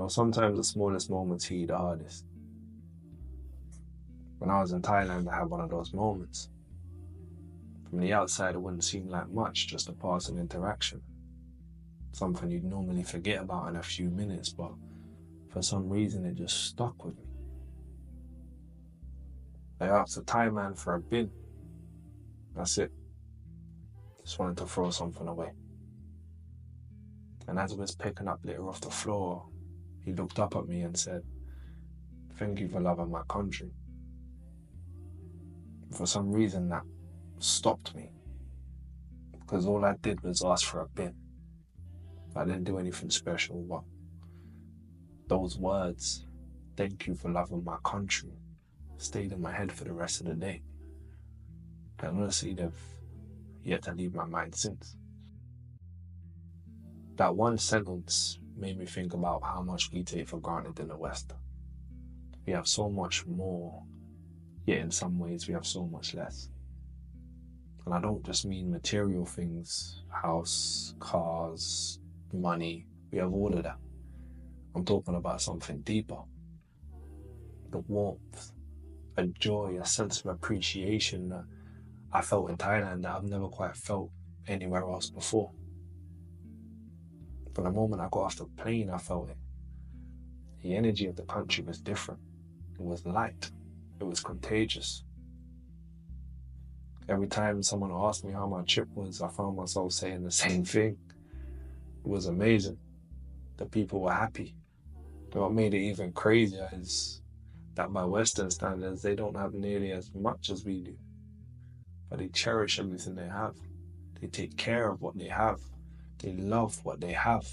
Sometimes the smallest moments hit the hardest. When I was in Thailand, I had one of those moments. From the outside, it wouldn't seem like much, just a passing interaction. Something you'd normally forget about in a few minutes, but for some reason it just stuck with me. I asked a Thai man for a bin. That's it. Just wanted to throw something away. And as I was picking up litter off the floor, he looked up at me and said, "Thank you for loving my country." For some reason, that stopped me because all I did was ask for a bin. I didn't do anything special, but those words, "Thank you for loving my country," stayed in my head for the rest of the day. And honestly, they've yet to leave my mind since. That one sentence made me think about how much we take for granted in the West. We have so much more, yet in some ways we have so much less. And I don't just mean material things, house, cars, money. We have all of that. I'm talking about something deeper. The warmth, a joy, a sense of appreciation that I felt in Thailand that I've never quite felt anywhere else before. From the moment I got off the plane, I felt it. The energy of the country was different. It was light. It was contagious. Every time someone asked me how my trip was, I found myself saying the same thing. It was amazing. The people were happy. And what made it even crazier is that by Western standards, they don't have nearly as much as we do. But they cherish everything they have. They take care of what they have. They love what they have.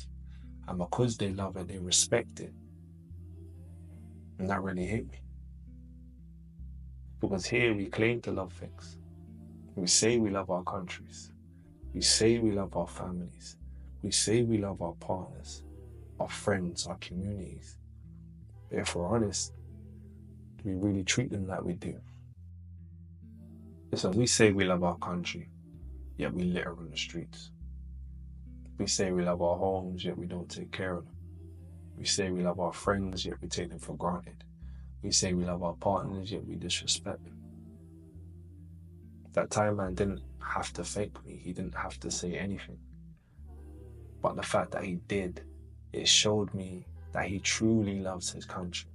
And because they love it, they respect it. And that really hit me. Because here we claim to love things. We say we love our countries. We say we love our families. We say we love our partners, our friends, our communities. But if we're honest, do we really treat them like we do? Listen, we say we love our country, yet we litter on the streets. We say we love our homes, yet we don't take care of them. We say we love our friends, yet we take them for granted. We say we love our partners, yet we disrespect them. That Thai man didn't have to thank me. He didn't have to say anything. But the fact that he did, it showed me that he truly loves his country.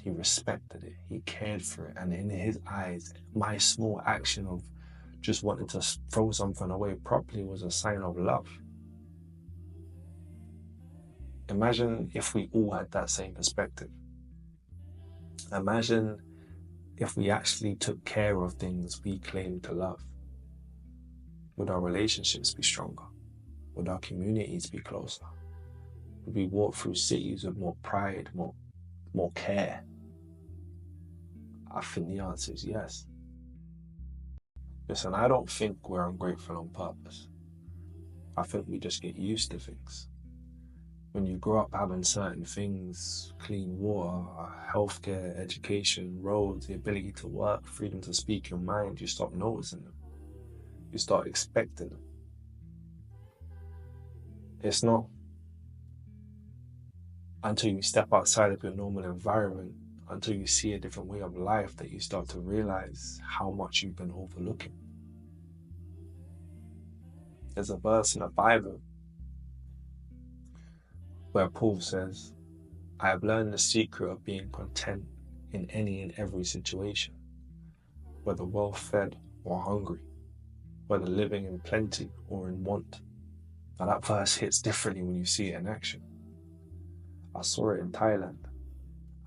He respected it. He cared for it. And in his eyes, my small action of just wanting to throw something away properly was a sign of love. Imagine if we all had that same perspective. Imagine if we actually took care of things we claim to love. Would our relationships be stronger? Would our communities be closer? Would we walk through cities with more pride, more care? I think the answer is yes. Listen, I don't think we're ungrateful on purpose. I think we just get used to things. When you grow up having certain things, clean water, healthcare, education, roads, the ability to work, freedom to speak your mind, you stop noticing them. You start expecting them. It's not until you step outside of your normal environment, until you see a different way of life, that you start to realize how much you've been overlooking. There's a verse in the Bible where Paul says, "I have learned the secret of being content in any and every situation, whether well fed or hungry, whether living in plenty or in want." Now that verse hits differently when you see it in action. I saw it in Thailand.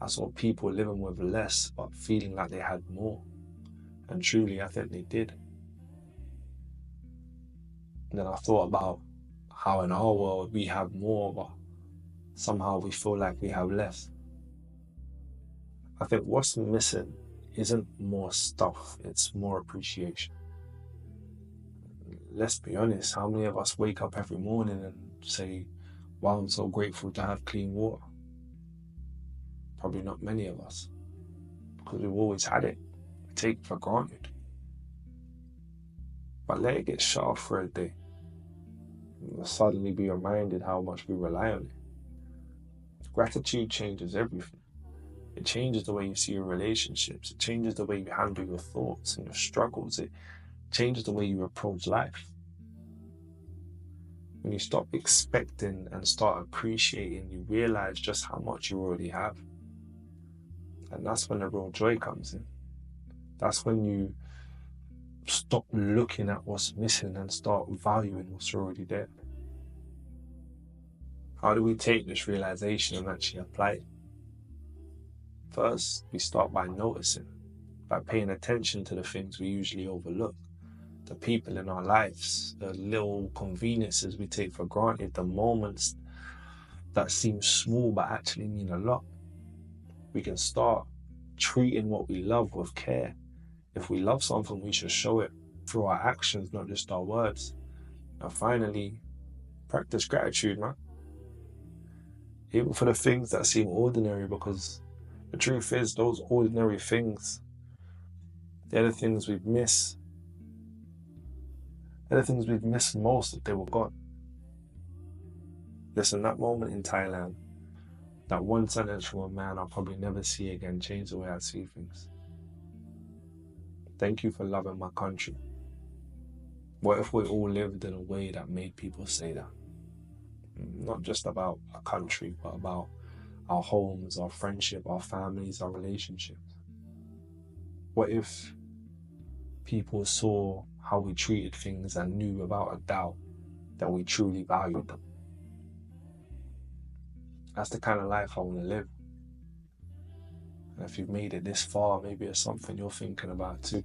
I saw people living with less but feeling like they had more. And truly, I think they did. And then I thought about how in our world we have more, but somehow we feel like we have less. I think what's missing isn't more stuff, it's more appreciation. Let's be honest, how many of us wake up every morning and say, "Wow, I'm so grateful to have clean water"? Probably not many of us, because we've always had it. We take it for granted. But let it get shut off for a day. You'll suddenly be reminded how much we rely on it. Gratitude changes everything. It changes the way you see your relationships. It changes the way you handle your thoughts and your struggles. It changes the way you approach life. When you stop expecting and start appreciating, you realize just how much you already have. And that's when the real joy comes in. That's when you stop looking at what's missing and start valuing what's already there. How do we take this realization and actually apply it? First, we start by noticing, by paying attention to the things we usually overlook, the people in our lives, the little conveniences we take for granted, the moments that seem small but actually mean a lot. We can start treating what we love with care. If we love something, we should show it through our actions, not just our words. And finally, practice gratitude, man. Even for the things that seem ordinary, because the truth is, those ordinary things, they're the things we'd miss. They're the things we'd miss most if they were gone. Listen, that moment in Thailand, that one sentence from a man I'll probably never see again, changed the way I see things. Thank you for loving my country. What if we all lived in a way that made people say that? Not just about a country, but about our homes, our friendship, our families, our relationships. What if people saw how we treated things and knew without a doubt that we truly valued them? That's the kind of life I want to live. And if you've made it this far, maybe it's something you're thinking about too.